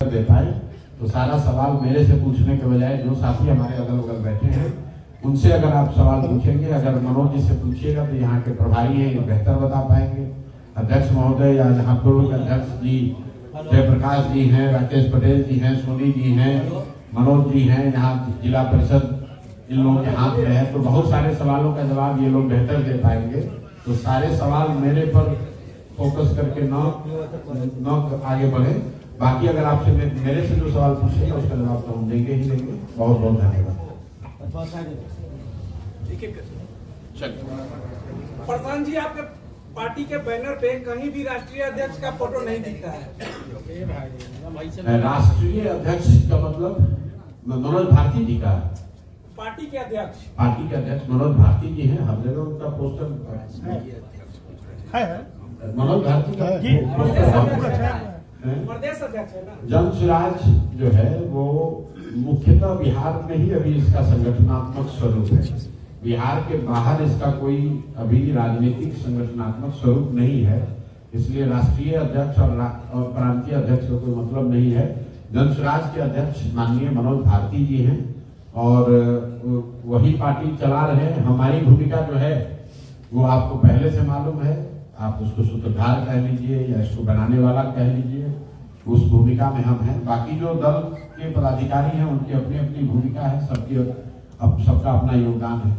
दे पाए तो सारा सवाल मेरे से पूछने के बजाय जो साथी हमारे अगल बगल बैठे हैं उनसे अगर आप सवाल पूछेंगे, अगर मनोज जी से पूछिएगा तो यहाँ के प्रभारी हैं, ये बेहतर बता पाएंगे। अध्यक्ष महोदय या यहाँ पूर्व अध्यक्ष जी जयप्रकाश जी हैं, राकेश पटेल जी हैं, सोनी जी हैं, मनोज जी हैं, यहाँ जिला परिषद इन लोगों के हाथ में है, तो बहुत सारे सवालों का जवाब ये लोग बेहतर दे पाएंगे। तो सारे सवाल मेरे पर फोकस करके न आगे बढ़े। बाकी अगर आपसे मेरे से जो सवाल पूछेगा उसका जवाब तो हम देंगे ही देंगे। बहुत बहुत धन्यवाद। प्रधान जी, आपके पार्टी के बैनर पे कहीं भी राष्ट्रीय अध्यक्ष का फोटो नहीं दिखता है। राष्ट्रीय अध्यक्ष का मतलब मनोज भारती जी का? पार्टी के अध्यक्ष मनोज भारती जी हैं, हर जगह उनका पोस्टर मनोज भारती का प्रदेश अध्यक्ष है ना। जन स्वराज जो है वो मुख्यतः बिहार में ही अभी इसका संगठनात्मक स्वरूप है। बिहार के बाहर इसका कोई अभी राजनीतिक संगठनात्मक स्वरूप नहीं है, इसलिए राष्ट्रीय अध्यक्ष और प्रांतीय अध्यक्ष का कोई मतलब नहीं है। जन स्वराज के अध्यक्ष माननीय मनोज भारती जी हैं और वही पार्टी चला रहे हैं। हमारी भूमिका जो है वो आपको पहले से मालूम है, आप उसको सूत्रधार कह लीजिए या इसको बनाने वाला कह लीजिए, उस भूमिका में हम हैं। बाकी जो दल के पदाधिकारी हैं उनकी अपनी अपनी भूमिका है, सबका अपना योगदान है।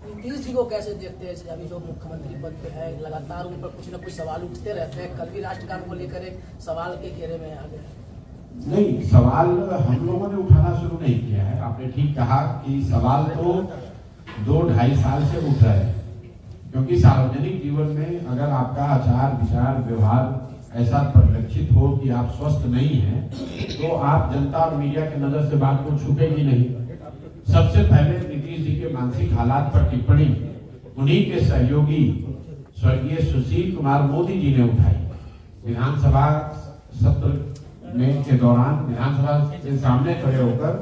नीतीश जी को कैसे देखते हैं? अभी जो मुख्यमंत्री पद पे है, लगातार उन पर कुछ न कुछ सवाल उठते रहते हैं। कल भी राष्ट्रगान को लेकर एक सवाल के घेरे में आ गए। नहीं, सवाल हम लोगों ने उठाना शुरू नहीं किया है। आपने ठीक कहा कि सवाल तो 2-2.5 साल से उठ रहे हैं, क्योंकि सार्वजनिक जीवन में अगर आपका आचार विचार व्यवहार ऐसा परिलक्षित हो कि आप स्वस्थ नहीं हैं तो आप जनता और मीडिया के नजर से बात को छुपेगी नहीं। सबसे पहले नीतीश जी के मानसिक हालात पर टिप्पणी उन्हीं के सहयोगी स्वर्गीय सुशील कुमार मोदी जी ने उठाई। विधानसभा सत्र में के दौरान विधानसभा के सामने खड़े होकर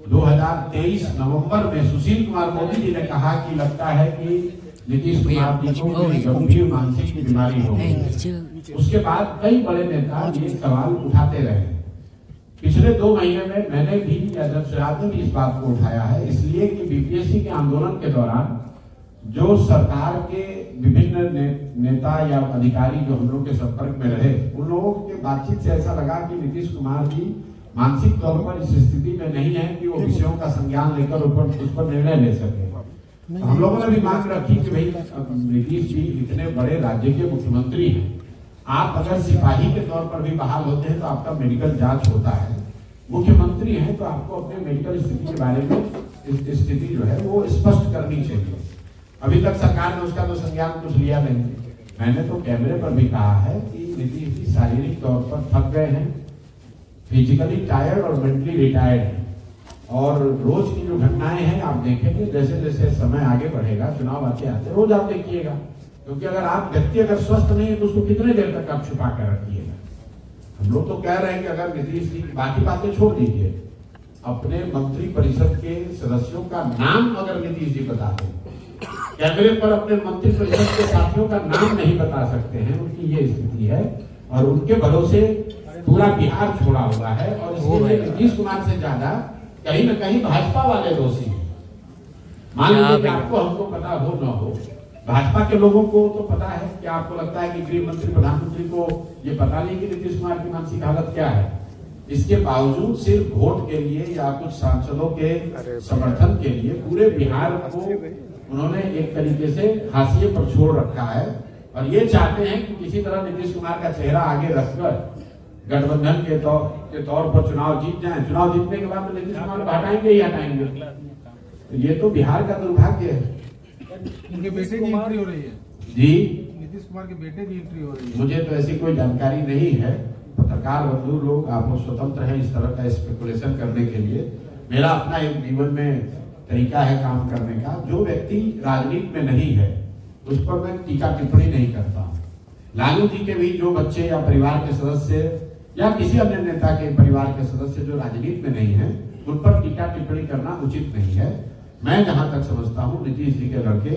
2023 नवंबर में सुशील कुमार मोदी जी ने कहा कि लगता है कि नीतीश कुमार जी को गंभीर मानसिक बीमारी हो गई। उसके बाद कई बड़े नेता ये सवाल उठाते रहे। पिछले 2 महीने में मैंने भी या जन स्वराज ने भी इस बात को उठाया है, इसलिए कि बीपीएससी के आंदोलन के दौरान जो सरकार के विभिन्न नेता या अधिकारी जो हम लोग के संपर्क में रहे, उन लोगों के बातचीत से ऐसा लगा कि नीतीश कुमार जी मानसिक तौर पर इस स्थिति में नहीं है कि वो विषयों का संज्ञान लेकर उस पर निर्णय ले सके। हम लोगों ने भी मांग रखी कि भाई नीतीश जी इतने बड़े राज्य के मुख्यमंत्री हैं, आप अगर सिपाही के तौर पर भी बहाल होते हैं तो आपका मेडिकल जांच होता है। मुख्यमंत्री हैं तो आपको अपने मेडिकल स्थिति के बारे में स्थिति जो है वो स्पष्ट करनी चाहिए। अभी तक सरकार ने उसका तो संज्ञान कुछ लिया नहीं। मैंने तो कैमरे पर भी कहा है कि नीतीश जी शारीरिक तौर पर थक गए हैं, फिजिकली टायर्ड और मेंटली रिटायर्ड हैं, और रोज की जो घटनाएं हैं आप देखेंगे जैसे जैसे समय आगे बढ़ेगा, चुनाव आते आते रोज आप देखिएगा, क्योंकि अगर आप व्यक्ति अगर स्वस्थ नहीं है तो उसको कितने देर तक आप छुपा कर रखिएगा। हम लोग तो कह रहे हैं कि अगर नीतीश जी बाकी बातें छोड़ दीजिए, अपने मंत्री परिषद के सदस्यों का नाम अगर नीतीश जी बता दें, कैमरे पर अपने मंत्री परिषद के साथियों का नाम नहीं बता सकते हैं, उनकी ये स्थिति है और उनके भरोसे पूरा बिहार छोड़ा हुआ है। और इसलिए नीतीश कुमार से ज्यादा कहीं न कहीं भाजपा वाले दोषी हैं। मान लीजिए कि आपको हमको पता हो न हो, भाजपा के लोगों को तो पता है। क्या आपको लगता है कि गृह मंत्री प्रधानमंत्री को ये पता नहीं कि नीतीश कुमार की मानसिक हालत क्या है? इसके बावजूद सिर्फ वोट के लिए या कुछ सांसदों के समर्थन के लिए पूरे बिहार को उन्होंने एक तरीके से हाशिए पर छोड़ रखा है और ये चाहते हैं कि किसी तरह नीतीश कुमार का चेहरा आगे रखकर गठबंधन के तौर पर चुनाव जीत जाएं। चुनाव जीतने के बाद तो नीतीश कुमार को हटाएंगे ही हटाएंगे। तो ये तो बिहार का दुर्भाग्य है। उनके बेटे की एंट्री हो रही है जी, नीतीश कुमार के बेटे की एंट्री हो रही है। मुझे तो ऐसी कोई जानकारी नहीं है। पत्रकार बंधु लोग आप लोग स्वतंत्र हैं इस तरह का स्पेकुलेशन करने के लिए। मेरा अपना एक जीवन में तरीका है काम करने का। जो व्यक्ति राजनीति में नहीं है उस पर मैं टीका टिप्पणी नहीं करता हूँ। लालू जी के भी जो बच्चे या परिवार के सदस्य या किसी अन्य नेता के परिवार के सदस्य जो राजनीति में नहीं है उन पर टीका टिप्पणी करना उचित नहीं है। मैं जहां तक समझता हूं नीतीश जी के लड़के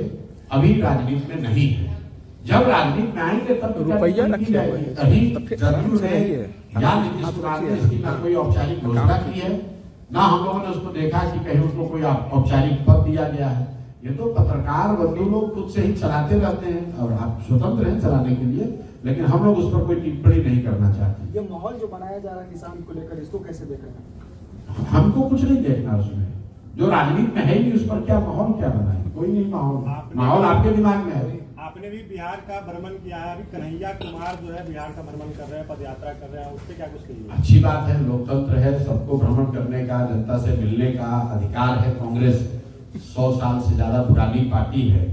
अभी राजनीति में नहीं है। जब राजनीति में आएंगे तब रुपया रखी जाएगी, कहीं जरूर है या नीतीश कुमार ने इसकी ना कोई औपचारिक घोषणा की है, ना हम लोगों ने उसको देखा कि कहीं उसको कोई औपचारिक पद दिया गया है। ये तो पत्रकार बंधु लोग खुद से ही चलाते रहते हैं और आप स्वतंत्र हैं चलाने के लिए, लेकिन हम लोग उस पर कोई टिप्पणी नहीं करना चाहते। ये माहौल जो बनाया जा रहा है किसान को लेकर, इसको कैसे देख रहे हैं? हमको कुछ नहीं देखना उसमें, जो राजनीति में है ही उस पर क्या माहौल क्या बना है, कोई नहीं माहौल आपके दिमाग में है। आपने भी बिहार का भ्रमण किया है, अभी कन्हैया कुमार जो है बिहार का भ्रमण कर रहे हैं, पद यात्रा कर रहे हैं, उससे क्या कुछ कहिए? अच्छी बात है, लोकतंत्र है, सबको भ्रमण करने का, जनता से मिलने का अधिकार है। कांग्रेस 100 साल से ज्यादा पुरानी पार्टी है,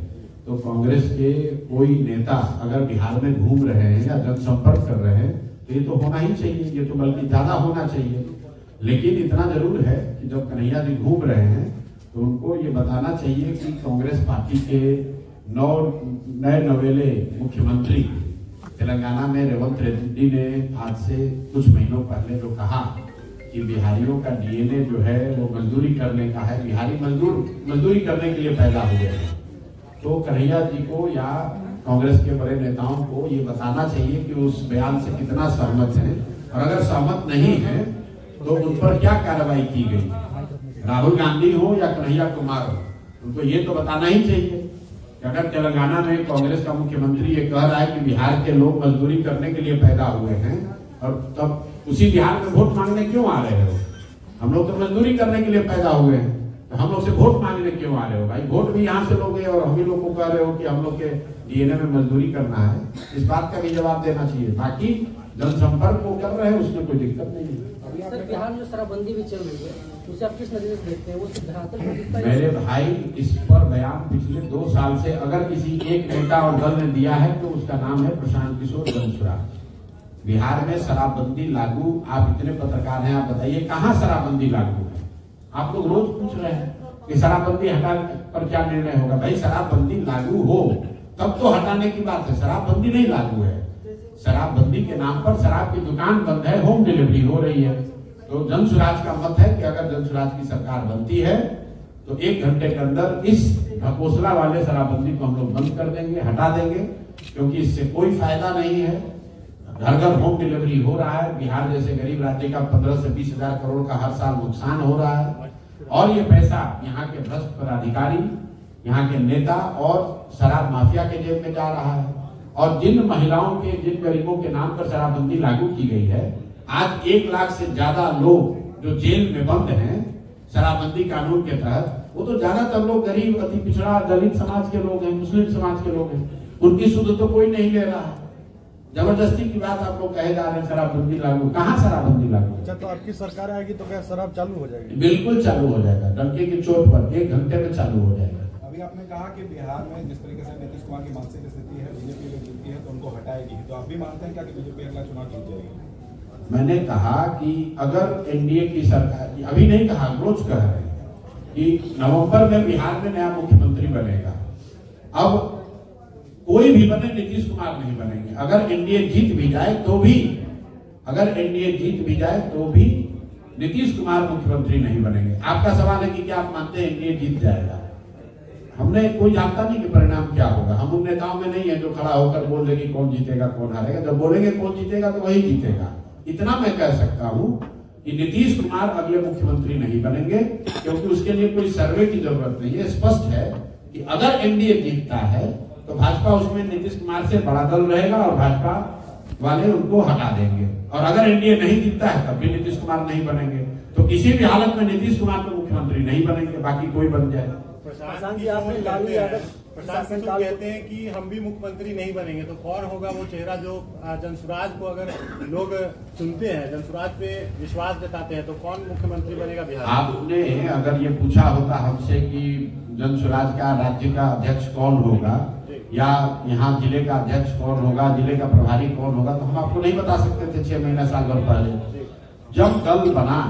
तो कांग्रेस के कोई नेता अगर बिहार में घूम रहे हैं या जनसंपर्क कर रहे हैं तो ये तो होना ही चाहिए, ये तो बल्कि ज्यादा होना चाहिए। लेकिन इतना जरूर है कि जब कन्हैया जी घूम रहे हैं तो उनको ये बताना चाहिए कि कांग्रेस पार्टी के 9 नए नवेले मुख्यमंत्री तेलंगाना में रेवंत रेड्डी ने आज से कुछ महीनों पहले जो कहा कि बिहारियों का डीएनए जो है वो मजदूरी करने का है, बिहारी मजदूरी करने के लिए पैदा हुए हैं, तो कन्हैया जी को या कांग्रेस के बड़े नेताओं को ये बताना चाहिए कि उस बयान से कितना सहमत है, और अगर सहमत नहीं है तो उन पर क्या कार्रवाई की गई। राहुल गांधी हो या कन्हैया कुमार हो, उनको ये तो बताना ही चाहिए कि अगर तेलंगाना में कांग्रेस का मुख्यमंत्री ये कह रहा है कि बिहार के लोग मजदूरी करने के लिए पैदा हुए हैं, और तब उसी बिहार में वोट मांगने क्यों आ रहे हो? हम लोग तो मजदूरी करने के लिए पैदा हुए हैं, तो हम लोग से वोट मांगने क्यों आ रहे हो? भाई वोट भी यहाँ से लोगे और हम ही लोग को कह रहे हो कि हम लोग के डीएनए में मजदूरी करना है, इस बात का भी जवाब देना चाहिए। बाकी जनसंपर्क वो कर रहे हैं, उसमें कोई दिक्कत नहीं है। सर, बिहार में जो शराबबंदी भी चल रही है उसे आप किस नजरिए से देखते हैं? वो सिद्धांत मेरे भाई इस पर बयान पिछले 2 साल से अगर किसी एक नेता और दल ने दिया है तो उसका नाम है प्रशांत किशोर जनसुराज। बिहार में शराबबंदी लागू, आप इतने पत्रकार हैं, आप बताइए कहाँ शराबबंदी लागू है? आप लोग रोज पूछ रहे हैं कि शराबबंदी हटाने पर क्या निर्णय होगा। भाई शराबबंदी लागू हो तब तो हटाने की बात है, शराबबंदी नहीं लागू है। शराबबंदी के नाम पर शराब की दुकान बंद है, होम डिलीवरी हो रही है। तो जनसुराज का मत है कि अगर जनसुराज की सरकार बनती है तो 1 घंटे के अंदर इस ढकोसला वाले शराबबंदी को हम लोग बंद कर देंगे, हटा देंगे, क्योंकि इससे कोई फायदा नहीं है। घर घर होम डिलीवरी हो रहा है, बिहार जैसे गरीब राज्य का 15 से 20 हजार करोड़ का हर साल नुकसान हो रहा है, और ये पैसा यहाँ के भ्रष्ट पदाधिकारी, यहाँ के नेता और शराब माफिया के जेब में जा रहा है। और जिन महिलाओं के, जिन गरीबों के नाम पर शराबबंदी लागू की गई है, आज 1 लाख से ज्यादा लोग जो जेल में बंद हैं शराबबंदी कानून के तहत, वो तो ज्यादातर लोग गरीब, अति पिछड़ा, दलित समाज के लोग हैं, मुस्लिम समाज के लोग हैं। उनकी सुध तो कोई नहीं ले रहा है। जबरदस्ती की बात आप लोग कहे जा रहे हैं शराबबंदी लागू, कहाँ शराबबंदी लागू? अच्छा, तो आपकी सरकार आएगी तो क्या शराब चालू हो जाएगी? बिल्कुल चालू हो जाएगा, डंके की चोट पर 1 घंटे में चालू हो जाएगा। अभी आपने कहा कि बिहार में जिस तरीके से नीतीश कुमार की मानसिक स्थिति है, बीजेपी में जीतती है तो उनको हटाएगी, तो आप भी मानते हैं क्या कि बीजेपी अगला चुनाव जीत जाएगी? मैंने कहा कि अगर एनडीए की सरकार, अभी नहीं कहा, रोज कह रहे हैं कि नवंबर में बिहार में नया मुख्यमंत्री बनेगा। अब कोई भी बने, नीतीश कुमार नहीं बनेंगे। अगर एनडीए जीत भी जाए तो भी, नीतीश कुमार मुख्यमंत्री नहीं बनेंगे। आपका सवाल है कि क्या आप मानते हैं एनडीए जीत जाएगा? हमने कोई जानता नहीं कि परिणाम क्या होगा। हम उन नेताओं में नहीं है जो खड़ा होकर बोल रहे कि कौन जीतेगा कौन हारेगा। जब बोलेंगे कौन जीतेगा तो वही जीतेगा। इतना मैं कह सकता हूं कि नीतीश कुमार अगले मुख्यमंत्री नहीं बनेंगे, क्योंकि उसके लिए कोई सर्वे की जरूरत नहीं है। स्पष्ट है कि अगर एनडीए जीतता है तो भाजपा उसमें नीतीश कुमार से बड़ा दल रहेगा और भाजपा वाले उनको हटा देंगे, और अगर एनडीए नहीं जीतता है तब भी नीतीश कुमार नहीं बनेंगे। तो किसी भी हालत में नीतीश कुमार तो मुख्यमंत्री नहीं बनेंगे, बाकी कोई बन जाए। प्रशांत जी, आपने लालू यादव प्रशासन कहते हैं कि हम भी मुख्यमंत्री नहीं बनेंगे, तो कौन होगा वो चेहरा जो जनसुराज को अगर लोग चुनते हैं, जनसुराज पे विश्वास जताते हैं, तो कौन मुख्यमंत्री बनेगा बिहार? आपने अगर ये पूछा होता हमसे कि जनसुराज का राज्य का अध्यक्ष कौन होगा या यहाँ जिले का अध्यक्ष कौन होगा, जिले का प्रभारी कौन होगा, तो हम आपको नहीं बता सकते थे 6 महीना साल भर पहले। जब दल बना,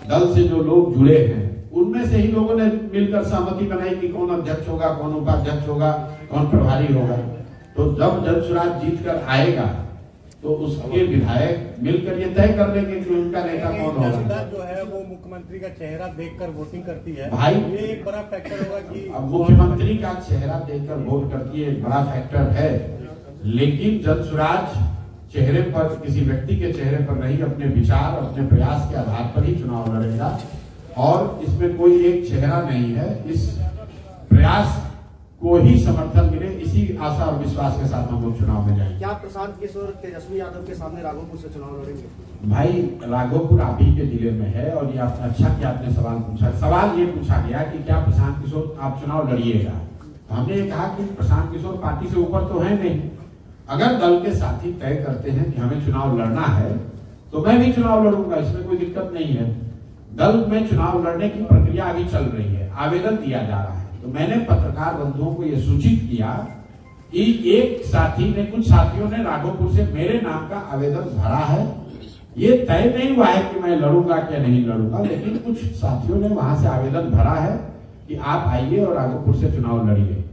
दल से जो लोग जुड़े हैं उनमें से ही लोगों ने मिलकर सहमति बनाई कि कौन अध्यक्ष होगा, कौन उपाध्यक्ष होगा, कौन प्रभारी होगा। तो जब जनसुराज जीत कर आएगा तो उसके विधायक मिलकर ये तय कर लेंगे कि उनका नेता कौन होगा। जो है वो मुख्यमंत्री का चेहरा देखकर वोटिंग करती है भाई, ये एक बड़ा फैक्टर होगा कि मुख्यमंत्री का चेहरा देखकर वोट करती है, एक बड़ा फैक्टर है। लेकिन जनसुराज चेहरे पर, किसी व्यक्ति के चेहरे पर नहीं, अपने विचार, अपने प्रयास के आधार पर ही चुनाव लड़ेगा और इसमें कोई एक चेहरा नहीं है। इस प्रयास को ही समर्थन मिले, इसी आशा और विश्वास के साथ हम लोग चुनाव में जाएंगे। क्या प्रशांत किशोर तेजस्वी यादव के सामने राघोपुर से चुनाव लड़ेंगे? भाई राघोपुर आप ही के जिले में है और ये अच्छा कि आपने सवाल पूछा। सवाल ये पूछा गया कि क्या प्रशांत किशोर आप चुनाव लड़िएगा, तो हमने ये कहा कि प्रशांत किशोर पार्टी से ऊपर तो है नहीं। अगर दल के साथी तय करते हैं कि हमें चुनाव लड़ना है तो मैं भी चुनाव लड़ूंगा, इसमें कोई दिक्कत नहीं है। दल में चुनाव लड़ने की प्रक्रिया अभी चल रही है, आवेदन दिया जा रहा है। तो मैंने पत्रकार बंधुओं को यह सूचित किया कि एक साथी ने, कुछ साथियों ने राघोपुर से मेरे नाम का आवेदन भरा है। ये तय नहीं हुआ है कि मैं लड़ूंगा क्या नहीं लड़ूंगा, लेकिन कुछ साथियों ने वहां से आवेदन भरा है कि आप आइए और राघोपुर से चुनाव लड़िए।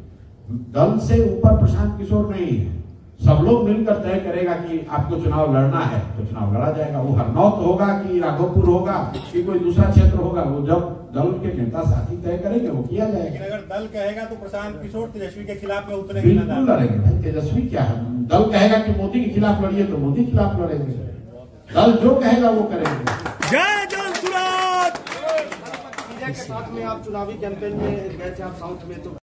दल से ऊपर प्रशांत किशोर नहीं है, सब लोग मिलकर तय करेगा कि आपको चुनाव लड़ना है तो चुनाव लड़ा जाएगा। वो हरनौत होगा कि राघोपुर होगा कि कोई दूसरा क्षेत्र होगा, वो जब दल के नेता साथी तय करेंगे वो किया जाएगा। लेकिन अगर दल कहेगा तो प्रशांत किशोर तेजस्वी के खिलाफ में उतरेंगे? बिल्कुल लड़ेंगे भाई, तेजस्वी क्या है। दल कहेगा कि मोदी के खिलाफ लड़िए तो मोदी के खिलाफ लड़ेंगे, दल जो कहेगा वो करेंगे। जय जनसुराज। के साथ में आप चुनावी कैंपेन में गए थे, आप साउथ में, तो